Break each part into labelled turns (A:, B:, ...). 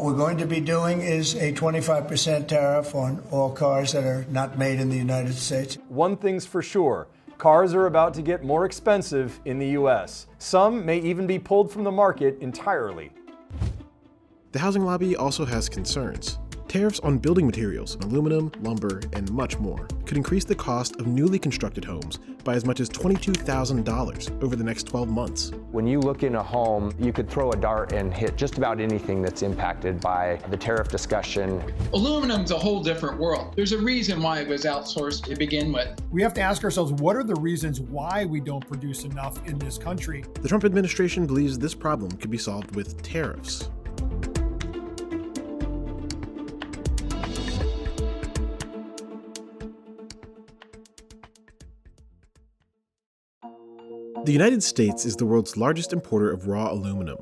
A: What we're going to be doing is a 25% tariff on all cars that are not made in the United States.
B: One thing's for sure, cars are about to get more expensive in the U.S. Some may even be pulled from the market entirely.
C: The housing lobby also has concerns. Tariffs on building materials, aluminum, lumber, and much more could increase the cost of newly constructed homes by as much as $22,000 over the next 12 months.
D: When you look in a home, you could throw a dart and hit just about anything that's impacted by the tariff discussion.
E: Aluminum's a whole different world. There's a reason why it was outsourced to begin with.
F: We have to ask ourselves, what are the reasons why we don't produce enough in this country?
C: The Trump administration believes this problem could be solved with tariffs. The United States is the world's largest importer of raw aluminum,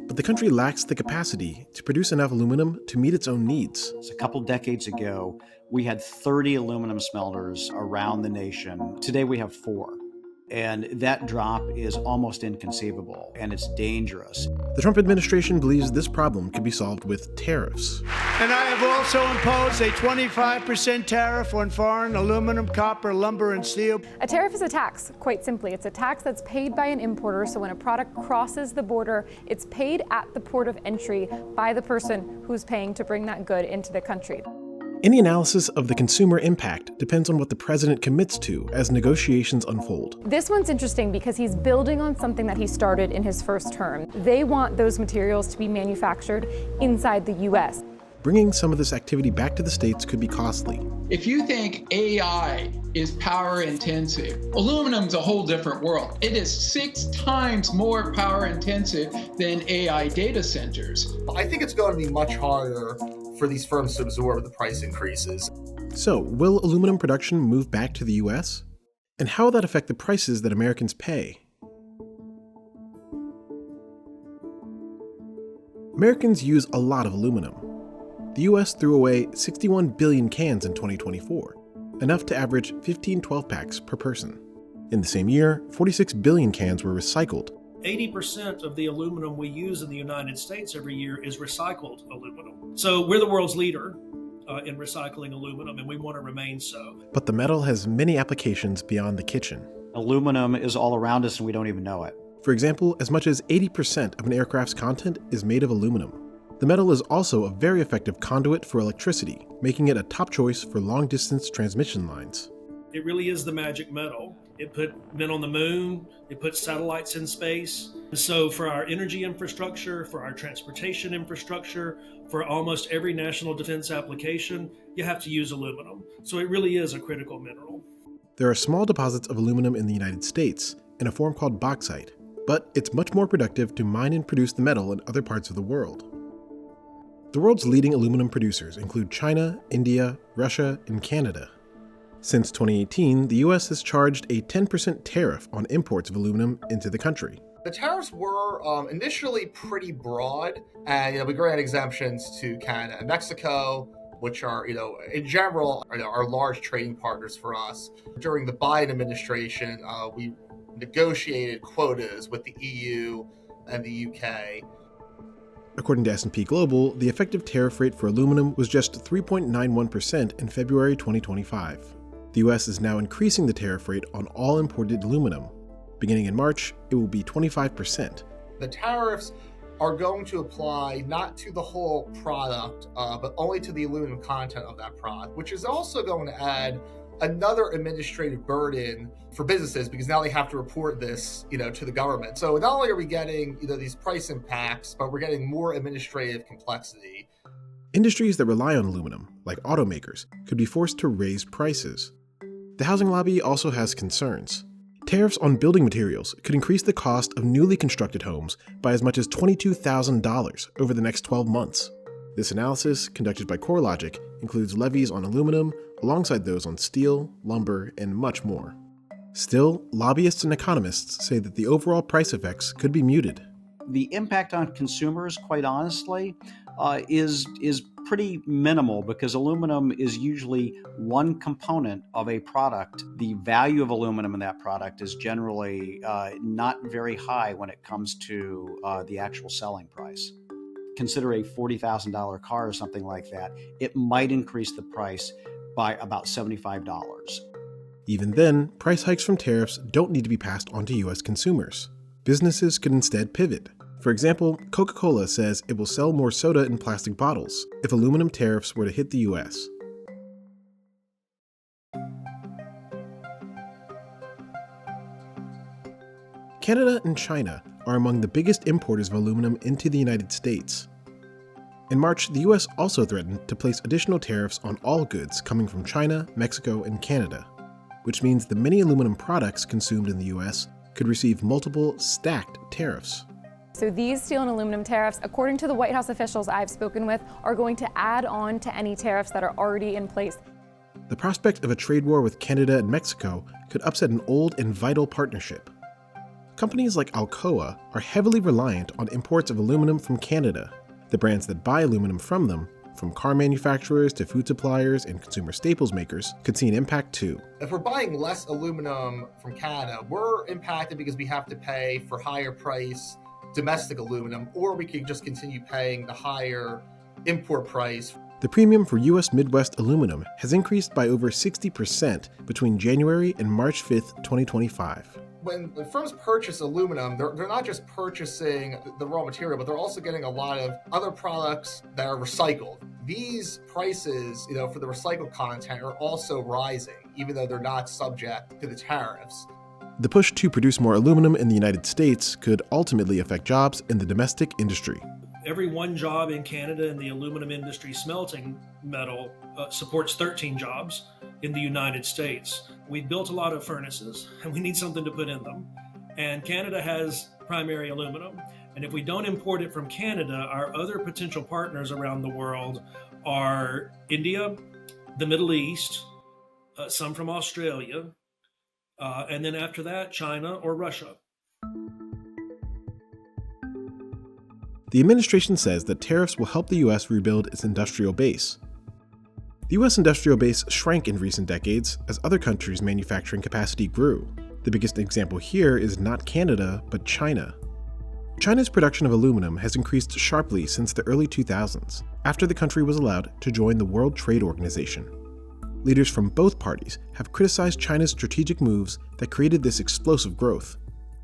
C: but the country lacks the capacity to produce enough aluminum to meet its own needs.
G: A couple decades ago, we had 30 aluminum smelters around the nation. Today we have 4. And that drop is almost inconceivable, and it's dangerous.
C: The Trump administration believes this problem could be solved with tariffs.
A: And I have also imposed a 25% tariff on foreign aluminum, copper, lumber, and steel.
H: A tariff is a tax, quite simply. It's a tax that's paid by an importer, so when a product crosses the border, it's paid at the port of entry by the person who's paying to bring that good into the country.
C: Any analysis of the consumer impact depends on what the president commits to as negotiations unfold.
H: This one's interesting because he's building on something that he started in his first term. They want those materials to be manufactured inside the U.S.
C: Bringing some of this activity back to the states could be costly.
E: If you think AI is power intensive, aluminum's a whole different world. It is 6 times more power intensive than AI data centers.
I: I think it's going to be much harder for these firms to absorb the price increases.
C: So, will aluminum production move back to the U.S.? And how will that affect the prices that Americans pay? Americans use a lot of aluminum. The U.S. threw away 61 billion cans in 2024, enough to average 15 12-packs per person. In the same year, 46 billion cans were recycled.
J: 80% of the aluminum we use in the United States every year is recycled aluminum. So we're the world's leader in recycling aluminum, and we want to remain so.
C: But the metal has many applications beyond the kitchen.
G: Aluminum is all around us and we don't even know it.
C: For example, as much as 80% of an aircraft's content is made of aluminum. The metal is also a very effective conduit for electricity, making it a top choice for long-distance transmission lines.
J: It really is the magic metal. It put men on the moon, it put satellites in space. So for our energy infrastructure, for our transportation infrastructure, for almost every national defense application, you have to use aluminum. So it really is a critical mineral.
C: There are small deposits of aluminum in the United States in a form called bauxite, but it's much more productive to mine and produce the metal in other parts of the world. The world's leading aluminum producers include China, India, Russia, and Canada. Since 2018, the U.S. has charged a 10% tariff on imports of aluminum into the country.
I: The tariffs were initially pretty broad, and we granted exemptions to Canada and Mexico, which are, in general, are large trading partners for us. During the Biden administration, we negotiated quotas with the EU and the UK.
C: According to S&P Global, the effective tariff rate for aluminum was just 3.91% in February 2025. The U.S. is now increasing the tariff rate on all imported aluminum. Beginning in March, it will be 25%.
I: The tariffs are going to apply not to the whole product, but only to the aluminum content of that product, which is also going to add another administrative burden for businesses because now they have to report this, to the government. So not only are we getting, these price impacts, but we're getting more administrative complexity.
C: Industries that rely on aluminum, like automakers, could be forced to raise prices. The housing lobby also has concerns. Tariffs on building materials could increase the cost of newly constructed homes by as much as $22,000 over the next 12 months. This analysis, conducted by CoreLogic, includes levies on aluminum alongside those on steel, lumber, and much more. Still, lobbyists and economists say that the overall price effects could be muted.
G: The impact on consumers, quite honestly, is pretty minimal because aluminum is usually one component of a product. The value of aluminum in that product is generally not very high when it comes to the actual selling price. consider a $40,000 car or something like that, it might increase the price by about $75.
C: Even then, price hikes from tariffs don't need to be passed on to U.S. consumers. Businesses could instead pivot. For example, Coca-Cola says it will sell more soda in plastic bottles if aluminum tariffs were to hit the U.S. Canada and China are among the biggest importers of aluminum into the United States. In March, the U.S. also threatened to place additional tariffs on all goods coming from China, Mexico, and Canada, which means the many aluminum products consumed in the U.S. could receive multiple stacked tariffs.
H: So these steel and aluminum tariffs, according to the White House officials I've spoken with, are going to add on to any tariffs that are already in place.
C: The prospect of a trade war with Canada and Mexico could upset an old and vital partnership. Companies like Alcoa are heavily reliant on imports of aluminum from Canada. The brands that buy aluminum from them, from car manufacturers to food suppliers and consumer staples makers, could see an impact too.
I: If we're buying less aluminum from Canada, we're impacted because we have to pay for higher price domestic aluminum, or we could just continue paying the higher import price.
C: The premium for U.S. Midwest aluminum has increased by over 60% between January and March 5th, 2025.
I: When firms purchase aluminum, they're not just purchasing the raw material, but they're also getting a lot of other products that are recycled. These prices, for the recycled content are also rising, even though they're not subject to the tariffs.
C: The push to produce more aluminum in the United States could ultimately affect jobs in the domestic industry.
J: Every one job in Canada in the aluminum industry smelting metal supports 13 jobs in the United States. We built a lot of furnaces and we need something to put in them. And Canada has primary aluminum. And if we don't import it from Canada, our other potential partners around the world are India, the Middle East, some from Australia, and then after that, China or Russia.
C: The administration says that tariffs will help the U.S. rebuild its industrial base. The U.S. industrial base shrank in recent decades as other countries' manufacturing capacity grew. The biggest example here is not Canada, but China. China's production of aluminum has increased sharply since the early 2000s, after the country was allowed to join the World Trade Organization. Leaders from both parties have criticized China's strategic moves that created this explosive growth.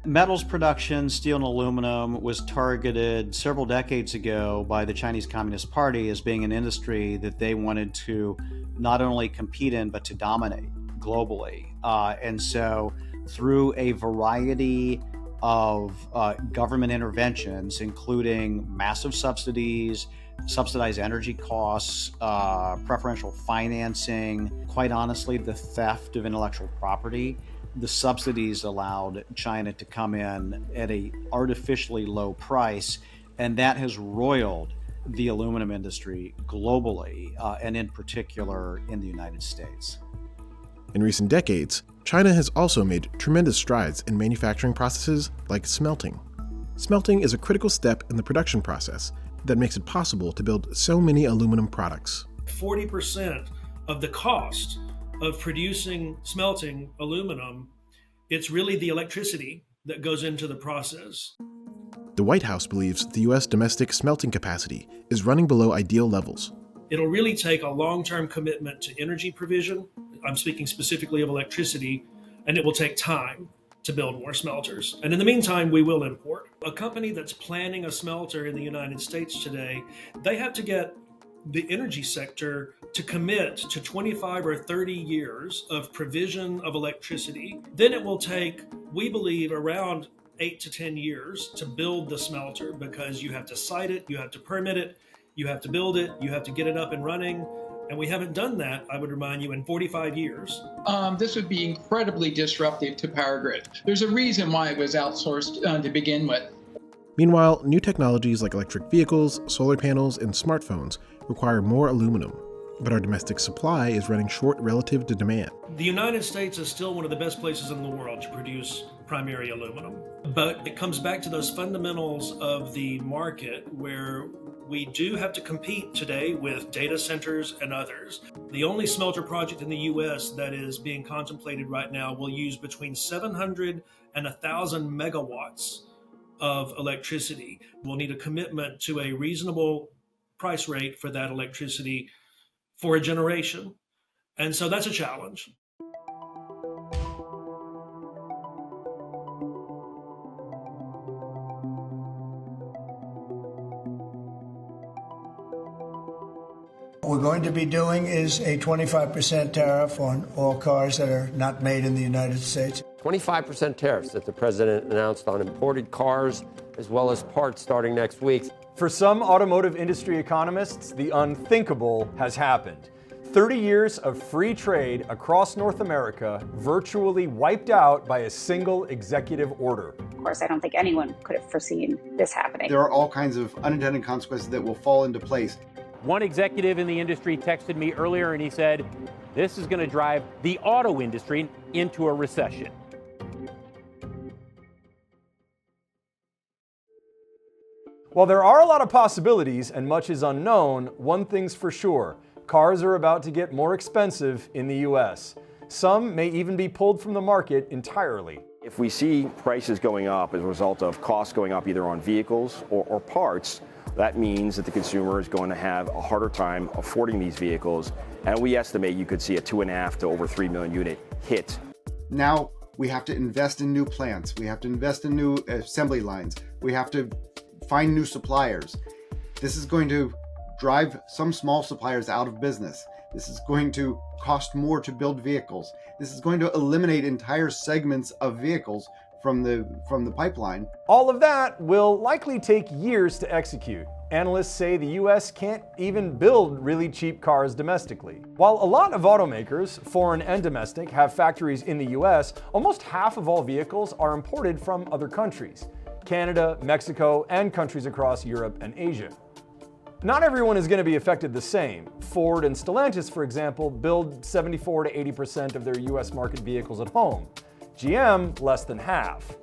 G: Metals production, steel and aluminum, was targeted several decades ago by the Chinese Communist Party as being an industry that they wanted to not only compete in, but to dominate globally. And so through a variety of government interventions, including massive subsidies, subsidized energy costs, preferential financing, quite honestly, the theft of intellectual property, the subsidies allowed China to come in at an artificially low price, and that has roiled the aluminum industry globally, and in particular in the United States.
C: In recent decades, China has also made tremendous strides in manufacturing processes like smelting. Smelting is a critical step in the production process that makes it possible to build so many aluminum products.
J: 40% of the cost of producing smelting aluminum, it's really the electricity that goes into the process.
C: The White House believes the U.S. domestic smelting capacity is running below ideal levels.
J: It'll really take a long-term commitment to energy provision. I'm speaking specifically of electricity, and it will take time to build more smelters. And in the meantime, we will import. A company that's planning a smelter in the United States today, they have to get the energy sector to commit to 25 or 30 years of provision of electricity. Then it will take, we believe, around 8 to 10 years to build the smelter, because you have to site it, you have to permit it, you have to build it, you have to get it up and running. And we haven't done that, I would remind you, in 45 years.
E: This would be incredibly disruptive to power grid. There's a reason why it was outsourced to begin with.
C: Meanwhile, new technologies like electric vehicles, solar panels, and smartphones require more aluminum, but our domestic supply is running short relative to demand.
J: The United States is still one of the best places in the world to produce primary aluminum, but it comes back to those fundamentals of the market where we do have to compete today with data centers and others. The only smelter project in the U.S. that is being contemplated right now will use between 700 and 1,000 megawatts of electricity. We'll need a commitment to a reasonable price rate for that electricity for a generation. And so that's a challenge.
A: What we're going to be doing is a 25% tariff on all cars that are not made in the United States.
K: 25% tariffs that the president announced on imported cars as well as parts starting next week.
B: For some automotive industry economists, the unthinkable has happened. 30 years of free trade across North America virtually wiped out by a single executive order.
L: Of course, I don't think anyone could have foreseen this happening.
M: There are all kinds of unintended consequences that will fall into place.
N: One executive in the industry texted me earlier and he said, this is going to drive the auto industry into a recession.
B: While there are a lot of possibilities and much is unknown, one thing's for sure. Cars are about to get more expensive in the US. Some may even be pulled from the market entirely.
O: If we see prices going up as a result of costs going up either on vehicles or parts, that means that the consumer is going to have a harder time affording these vehicles. And we estimate you could see a 2.5 to over 3 million unit hit.
M: Now we have to invest in new plants. We have to invest in new assembly lines. We have to find new suppliers. This is going to drive some small suppliers out of business. This is going to cost more to build vehicles. This is going to eliminate entire segments of vehicles from the pipeline.
B: All of that will likely take years to execute. Analysts say the US can't even build really cheap cars domestically. While a lot of automakers, foreign and domestic, have factories in the US, almost half of all vehicles are imported from other countries: Canada, Mexico, and countries across Europe and Asia. Not everyone is going to be affected the same. Ford and Stellantis, for example, build 74 to 80% of their US market vehicles at home. GM, less than half.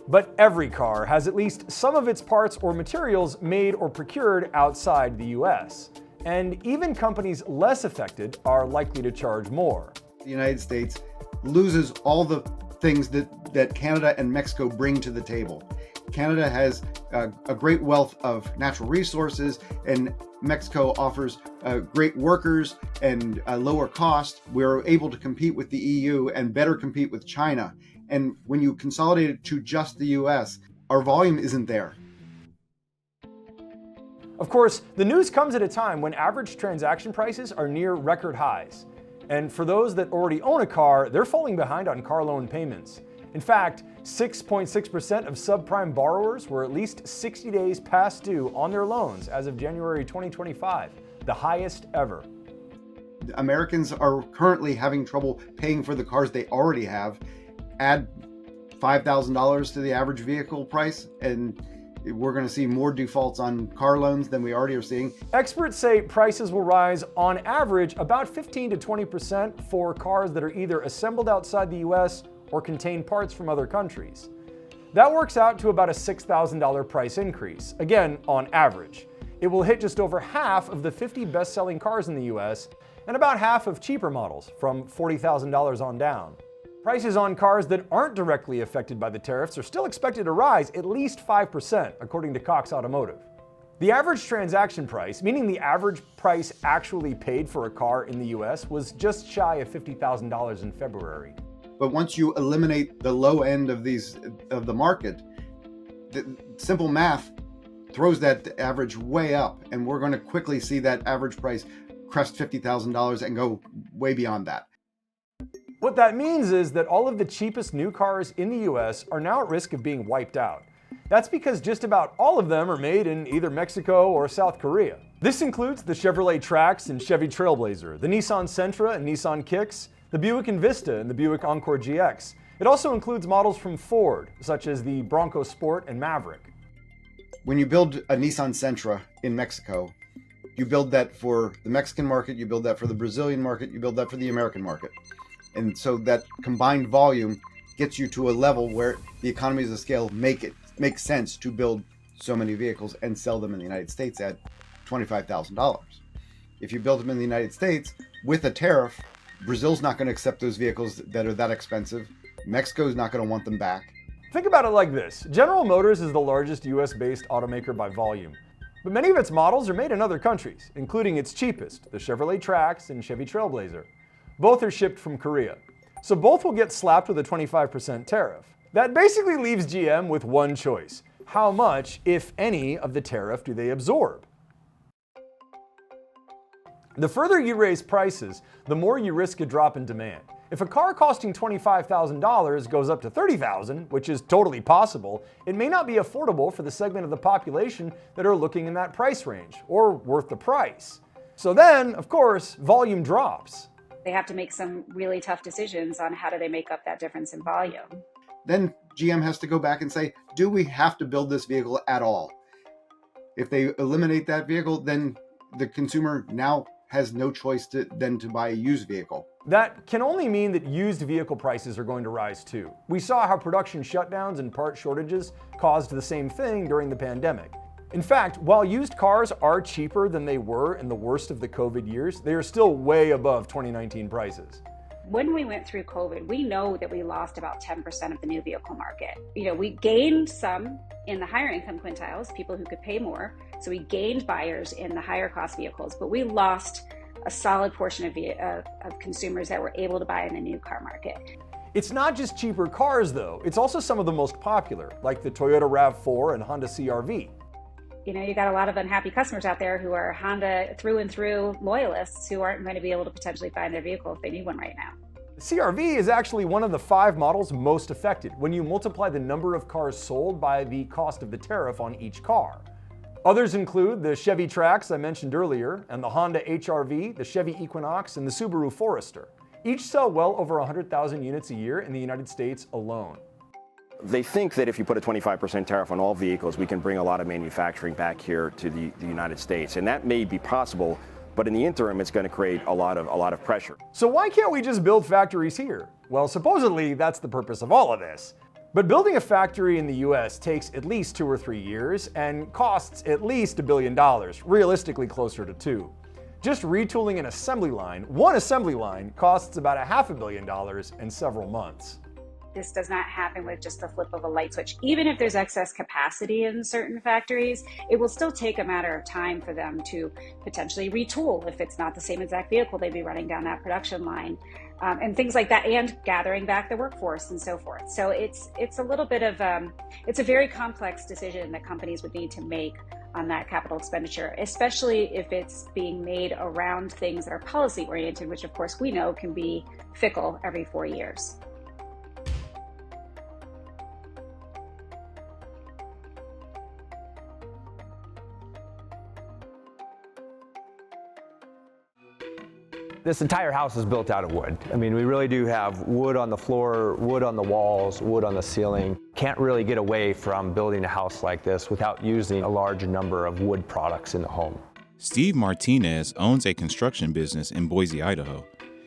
B: But every car has at least some of its parts or materials made or procured outside the US. And even companies less affected are likely to charge more.
M: The United States loses all the things that Canada and Mexico bring to the table. Canada has a great wealth of natural resources, and Mexico offers great workers and a lower cost. We're able to compete with the EU and better compete with China. And when you consolidate it to just the US, our volume isn't there.
B: Of course, the news comes at a time when average transaction prices are near record highs. And for those that already own a car, they're falling behind on car loan payments. In fact, 6.6% of subprime borrowers were at least 60 days past due on their loans as of January 2025, the highest ever.
M: Americans are currently having trouble paying for the cars they already have. Add $5,000 to the average vehicle price, and we're going to see more defaults on car loans than we already are seeing.
B: Experts say prices will rise on average about 15 to 20% for cars that are either assembled outside the US or contain parts from other countries. That works out to about a $6,000 price increase, again, on average. It will hit just over half of the 50 best-selling cars in the US and about half of cheaper models, from $40,000 on down. Prices on cars that aren't directly affected by the tariffs are still expected to rise at least 5%, according to Cox Automotive. The average transaction price, meaning the average price actually paid for a car in the US, was just shy of $50,000 in February.
M: But once you eliminate the low end of the market, the simple math throws that average way up, and we're going to quickly see that average price crest $50,000 and go way beyond that.
B: What that means is that all of the cheapest new cars in the US are now at risk of being wiped out. That's because just about all of them are made in either Mexico or South Korea. This includes the Chevrolet Trax and Chevy Trailblazer, the Nissan Sentra and Nissan Kicks, the Buick Envista and the Buick Encore GX. It also includes models from Ford, such as the Bronco Sport and Maverick.
M: When you build a Nissan Sentra in Mexico, you build that for the Mexican market, you build that for the Brazilian market, you build that for the American market. And so that combined volume gets you to a level where the economies of scale make sense to build so many vehicles and sell them in the United States at $25,000. If you build them in the United States with a tariff, Brazil's not going to accept those vehicles that are that expensive. Mexico's not going to want them back.
B: Think about it like this. General Motors is the largest US-based automaker by volume, but many of its models are made in other countries, including its cheapest, the Chevrolet Trax and Chevy Trailblazer. Both are shipped from Korea, so both will get slapped with a 25% tariff. That basically leaves GM with one choice. How much, if any, of the tariff do they absorb? The further you raise prices, the more you risk a drop in demand. If a car costing $25,000 goes up to $30,000, which is totally possible, it may not be affordable for the segment of the population that are looking in that price range, or worth the price. So then, of course, volume drops.
L: They have to make some really tough decisions on how do they make up that difference in volume.
M: Then GM has to go back and say, do we have to build this vehicle at all? If they eliminate that vehicle, then the consumer now has no choice than to buy a used vehicle.
B: That can only mean that used vehicle prices are going to rise too. We saw how production shutdowns and part shortages caused the same thing during the pandemic. In fact, while used cars are cheaper than they were in the worst of the COVID years, they are still way above 2019 prices.
L: When we went through COVID, we know that we lost about 10% of the new vehicle market. We gained some in the higher income quintiles, people who could pay more. So we gained buyers in the higher cost vehicles, but we lost a solid portion of consumers that were able to buy in the new car market.
B: It's not just cheaper cars though, it's also some of the most popular, like the Toyota RAV4 and Honda CR-V.
L: You got a lot of unhappy customers out there who are Honda through and through loyalists who aren't going to be able to potentially find their vehicle if they need one right now.
B: The CR-V is actually one of the 5 models most affected when you multiply the number of cars sold by the cost of the tariff on each car. Others include the Chevy Trax I mentioned earlier, and the Honda HR-V, the Chevy Equinox, and the Subaru Forester. Each sell well over 100,000 units a year in the United States alone.
O: They think that if you put a 25% tariff on all vehicles, we can bring a lot of manufacturing back here to the United States. And that may be possible, but in the interim, it's going to create a lot of pressure.
B: So why can't we just build factories here? Well, supposedly that's the purpose of all of this. But building a factory in the US takes at least 2 or 3 years and costs at least $1 billion, realistically closer to 2. Just retooling an assembly line, one assembly line, costs about $500 million and several months.
L: This does not happen with just the flip of a light switch. Even if there's excess capacity in certain factories, it will still take a matter of time for them to potentially retool if it's not the same exact vehicle they'd be running down that production line, and things like that, and gathering back the workforce and so forth. So it's a little bit of it's a very complex decision that companies would need to make on that capital expenditure, especially if it's being made around things that are policy oriented, which of course we know can be fickle every 4 years.
D: This entire house is built out of wood. I mean, we really do have wood on the floor, wood on the walls, wood on the ceiling. Can't really get away from building a house like this without using a large number of wood products in the home.
P: Steve Martinez owns a construction business in Boise, Idaho.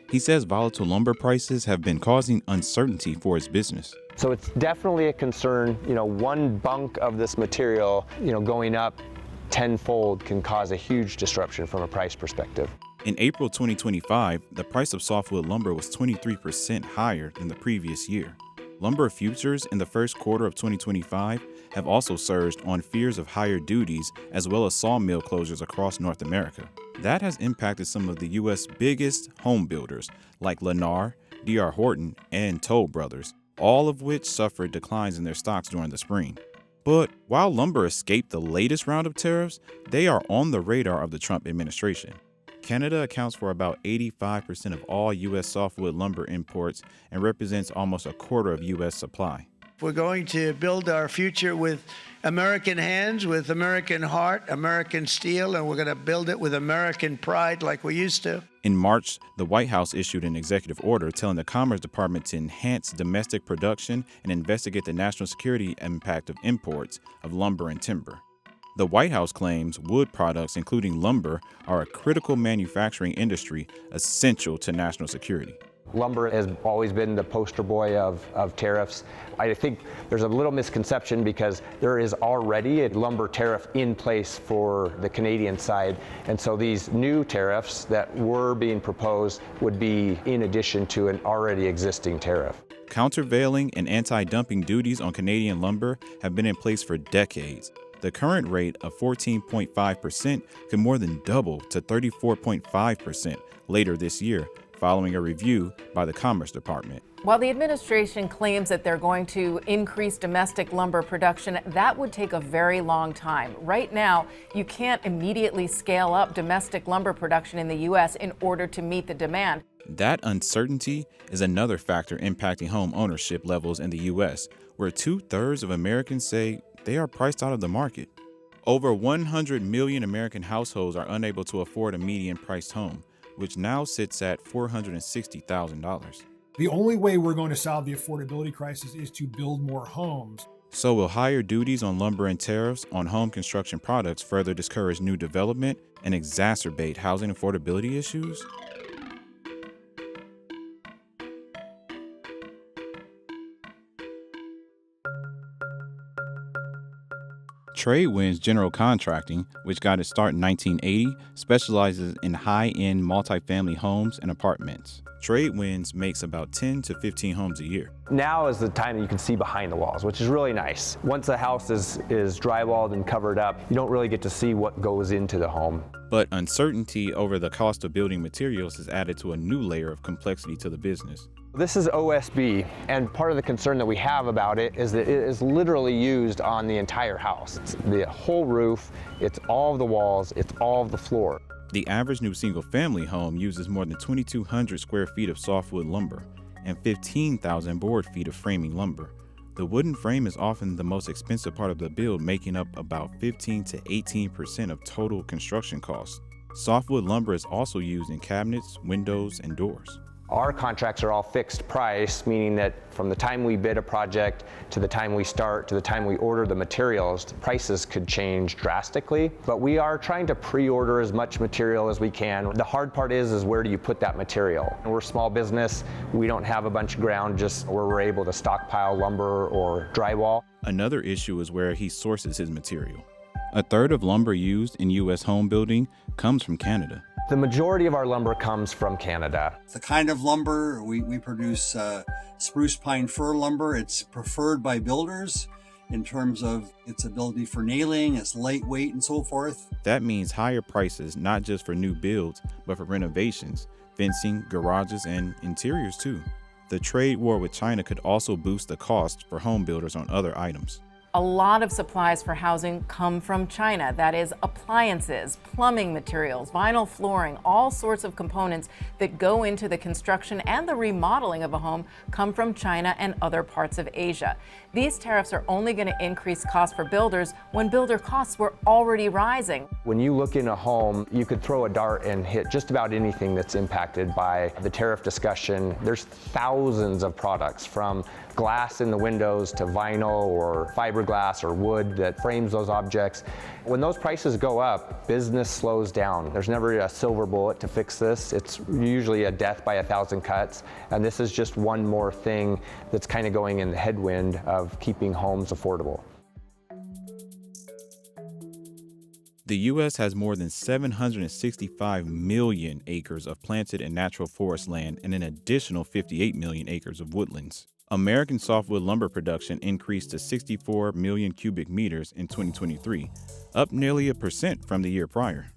P: He says volatile lumber prices have been causing uncertainty for his business.
D: So it's definitely a concern. One bunk of this material, going up tenfold can cause a huge disruption from a price perspective.
P: In April 2025, the price of softwood lumber was 23% higher than the previous year. Lumber futures in the first quarter of 2025 have also surged on fears of higher duties as well as sawmill closures across North America. That has impacted some of the U.S. biggest home builders like Lennar, D.R. Horton, and Toll Brothers, all of which suffered declines in their stocks during the spring. But while lumber escaped the latest round of tariffs, they are on the radar of the Trump administration. Canada accounts for about 85% of all U.S. softwood lumber imports and represents almost a quarter of U.S. supply.
A: We're going to build our future with American hands, with American heart, American steel, and we're going to build it with American pride like we used to.
P: In March, the White House issued an executive order telling the Commerce Department to enhance domestic production and investigate the national security impact of imports of lumber and timber. The White House claims wood products, including lumber, are a critical manufacturing industry essential to national security.
D: Lumber has always been the poster boy of tariffs. I think there's a little misconception because there is already a lumber tariff in place for the Canadian side. And so these new tariffs that were being proposed would be in addition to an already existing tariff.
P: Countervailing and anti-dumping duties on Canadian lumber have been in place for decades. The current rate of 14.5% could more than double to 34.5% later this year, following a review by the Commerce Department.
Q: While the administration claims that they're going to increase domestic lumber production, that would take a very long time. Right now, you can't immediately scale up domestic lumber production in the U.S. in order to meet the demand.
P: That uncertainty is another factor impacting home ownership levels in the U.S., where 2/3 of Americans say they are priced out of the market. Over 100 million American households are unable to afford a median-priced home, which now sits at $460,000.
F: The only way we're going to solve the affordability crisis is to build more homes.
P: So will higher duties on lumber and tariffs on home construction products further discourage new development and exacerbate housing affordability issues? Tradewinds General Contracting, which got its start in 1980, specializes in high-end multifamily homes and apartments. Tradewinds makes about 10 to 15 homes a year.
D: Now is the time that you can see behind the walls, which is really nice. Once the house is drywalled and covered up, you don't really get to see what goes into the home.
P: But uncertainty over the cost of building materials has added to a new layer of complexity to the business.
D: This is OSB, and part of the concern that we have about it is that it is literally used on the entire house. It's the whole roof, it's all of the walls, it's all of the floor.
P: The average new single-family home uses more than 2,200 square feet of softwood lumber and 15,000 board feet of framing lumber. The wooden frame is often the most expensive part of the build, making up about 15 to 18% of total construction costs. Softwood lumber is also used in cabinets, windows, and doors.
D: Our contracts are all fixed price, meaning that from the time we bid a project to the time we start to the time we order the materials, the prices could change drastically. But we are trying to pre-order as much material as we can. The hard part is where do you put that material? We're a small business. We don't have a bunch of ground just where we're able to stockpile lumber or drywall.
P: Another issue is where he sources his material. 1/3 of lumber used in U.S. home building comes from Canada.
D: The majority of our lumber comes from Canada.
R: The kind of lumber we produce, spruce pine fir lumber. It's preferred by builders in terms of its ability for nailing, its lightweight, and so forth.
P: That means higher prices, not just for new builds, but for renovations, fencing, garages, and interiors too. The trade war with China could also boost the cost for home builders on other items.
Q: A lot of supplies for housing come from China. That is appliances, plumbing materials, vinyl flooring, all sorts of components that go into the construction and the remodeling of a home come from China and other parts of Asia. These tariffs are only going to increase costs for builders when builder costs were already rising.
D: When you look in a home, you could throw a dart and hit just about anything that's impacted by the tariff discussion. There's thousands of products, from glass in the windows to vinyl or fiberglass or wood that frames those objects. When those prices go up, business slows down. There's never a silver bullet to fix this. It's usually a death by 1,000 cuts, and this is just one more thing that's kind of going in the headwind of keeping homes affordable.
P: The U.S. has more than 765 million acres of planted and natural forest land and an additional 58 million acres of woodlands. American softwood lumber production increased to 64 million cubic meters in 2023, up nearly 1% from the year prior.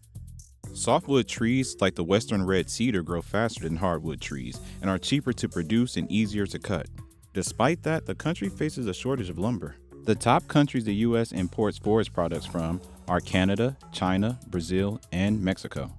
P: Softwood trees like the western red cedar grow faster than hardwood trees and are cheaper to produce and easier to cut. Despite that, the country faces a shortage of lumber. The top countries the U.S. imports forest products from are Canada, China, Brazil, and Mexico.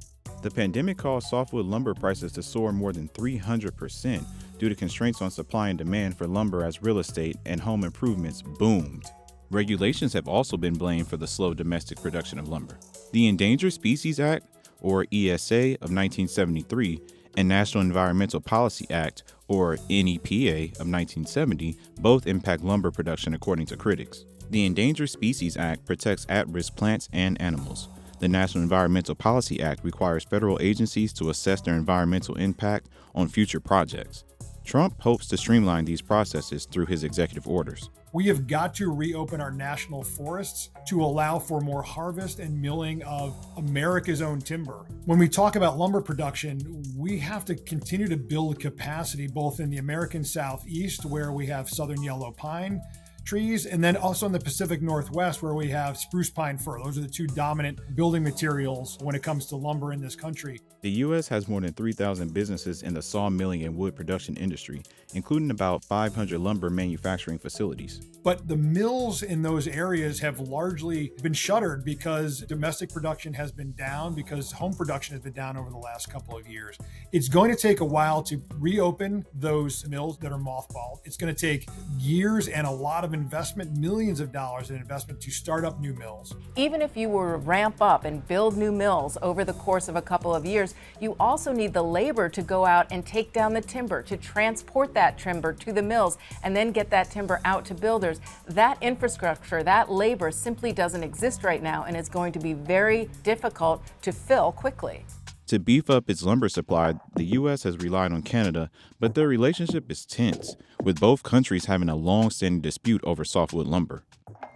P: The pandemic caused softwood lumber prices to soar more than 300% due to constraints on supply and demand for lumber as real estate and home improvements boomed. Regulations have also been blamed for the slow domestic production of lumber. The Endangered Species Act, or ESA, of 1973, and National Environmental Policy Act, or NEPA, of 1970, both impact lumber production according to critics. The Endangered Species Act protects at-risk plants and animals. The National Environmental Policy Act requires federal agencies to assess their environmental impact on future projects. Trump hopes to streamline these processes through his executive orders.
F: We have got to reopen our national forests to allow for more harvest and milling of America's own timber. When we talk about lumber production, we have to continue to build capacity both in the American Southeast, where we have southern yellow pine trees, and then also in the Pacific Northwest, where we have spruce pine fir. Those are the two dominant building materials when it comes to lumber in this country.
P: The U.S. has more than 3,000 businesses in the sawmilling and wood production industry, including about 500 lumber manufacturing facilities.
F: But the mills in those areas have largely been shuttered because domestic production has been down, because home production has been down over the last couple of years. It's going to take a while to reopen those mills that are mothballed. It's going to take years and a lot of investment, millions of dollars in investment to start up new mills.
Q: Even if you were to ramp up and build new mills over the course of a couple of years, you also need the labor to go out and take down the timber, to transport that timber to the mills, and then get that timber out to builders. That infrastructure, that labor simply doesn't exist right now, and it's going to be very difficult to fill quickly.
P: To beef up its lumber supply, the U.S. has relied on Canada, but their relationship is tense, with both countries having a long-standing dispute over softwood lumber.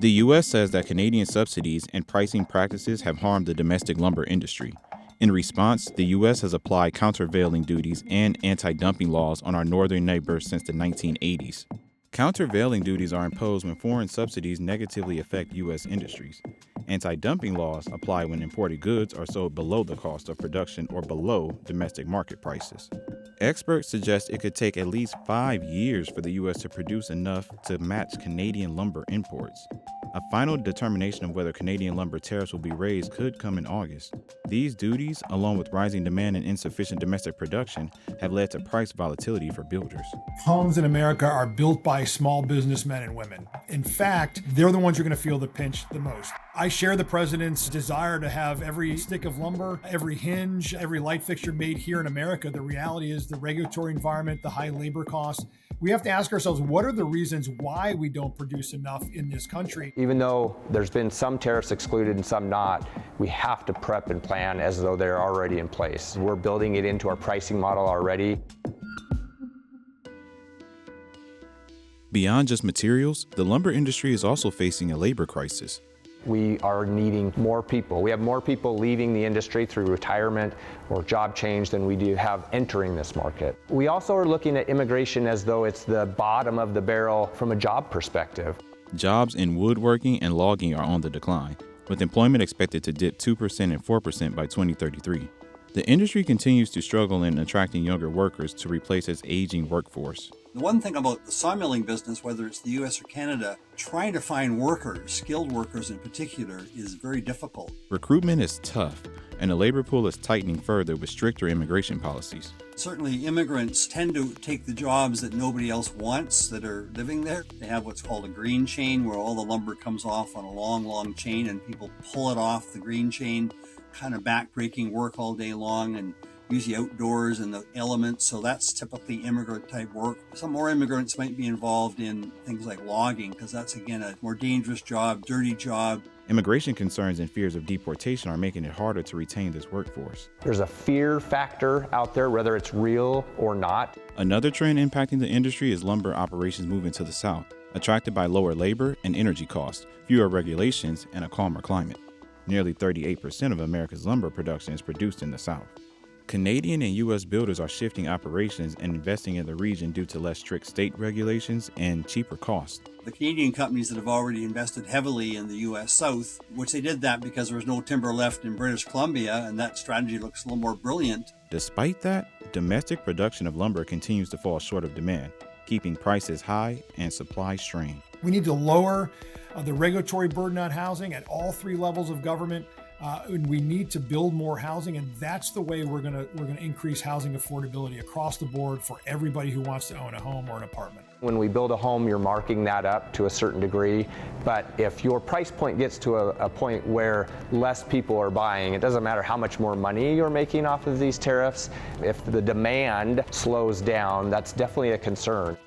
P: The U.S. says that Canadian subsidies and pricing practices have harmed the domestic lumber industry. In response, the U.S. has applied countervailing duties and anti-dumping laws on our northern neighbors since the 1980s. Countervailing duties are imposed when foreign subsidies negatively affect U.S. industries. Anti-dumping laws apply when imported goods are sold below the cost of production or below domestic market prices. Experts suggest it could take at least 5 years for the U.S. to produce enough to match Canadian lumber imports. A final determination of whether Canadian lumber tariffs will be raised could come in August. These duties, along with rising demand and insufficient domestic production, have led to price volatility for builders.
F: Homes in America are built by small businessmen and women. In fact, they're the ones who are going to feel the pinch the most. I share the president's desire to have every stick of lumber, every hinge, every light fixture made here in America. The reality is the regulatory environment, the high labor costs. We have to ask ourselves, what are the reasons why we don't produce enough in this country?
D: Even though there's been some tariffs excluded and some not, we have to prep and plan as though they're already in place. We're building it into our pricing model already.
P: Beyond just materials, the lumber industry is also facing a labor crisis.
D: We are needing more people. We have more people leaving the industry through retirement or job change than we do have entering this market. We also are looking at immigration as though it's the bottom of the barrel from a job perspective.
P: Jobs in woodworking and logging are on the decline, with employment expected to dip 2% and 4% by 2033. The industry continues to struggle in attracting younger workers to replace its aging workforce.
R: The one thing about the sawmilling business, whether it's the US or Canada, trying to find workers, skilled workers in particular, is very difficult.
P: Recruitment is tough, and the labor pool is tightening further with stricter immigration policies.
R: Certainly immigrants tend to take the jobs that nobody else wants that are living there. They have what's called a green chain, where all the lumber comes off on a long chain and people pull it off the green chain, kind of back-breaking work all day long and usually outdoors and the elements, so that's typically immigrant type work. Some more immigrants might be involved in things like logging, because that's again a more dangerous job, dirty job.
P: Immigration concerns and fears of deportation are making it harder to retain this workforce.
D: There's a fear factor out there, whether it's real or not.
P: Another trend impacting the industry is lumber operations moving to the south, attracted by lower labor and energy costs, fewer regulations, and a calmer climate. Nearly 38% of America's lumber production is produced in the south. Canadian and U.S. builders are shifting operations and investing in the region due to less strict state regulations and cheaper costs.
R: The Canadian companies that have already invested heavily in the U.S. South, which they did that because there was no timber left in British Columbia, and that strategy looks a little more brilliant.
P: Despite that, domestic production of lumber continues to fall short of demand, keeping prices high and supply strained.
F: We need to lower the regulatory burden on housing at all three levels of government. And we need to build more housing, and that's the way we're gonna increase housing affordability across the board for everybody who wants to own a home or an apartment.
D: When we build a home, you're marking that up to a certain degree, but if your price point gets to a point where less people are buying, it doesn't matter how much more money you're making off of these tariffs. If the demand slows down, that's definitely a concern.